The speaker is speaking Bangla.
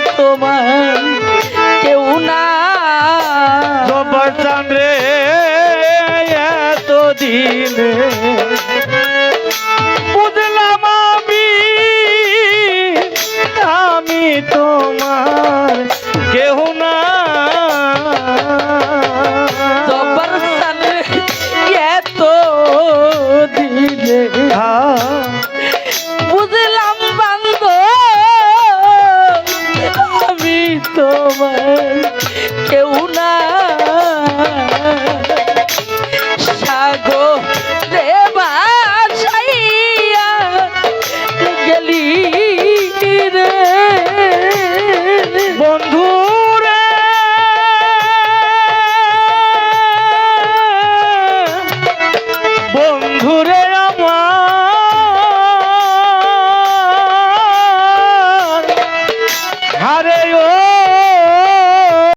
তোমার কেউ না বাজান রে এতদিনে বুঝলাম আমি তোমার কেউ না এত দিনে বুঝলাম বান্ধ আমি তোমার কেউ না সাগরে ভাসাইয়া গেলি রে বন্ধু রে বন্ধু রে আমার হারে ও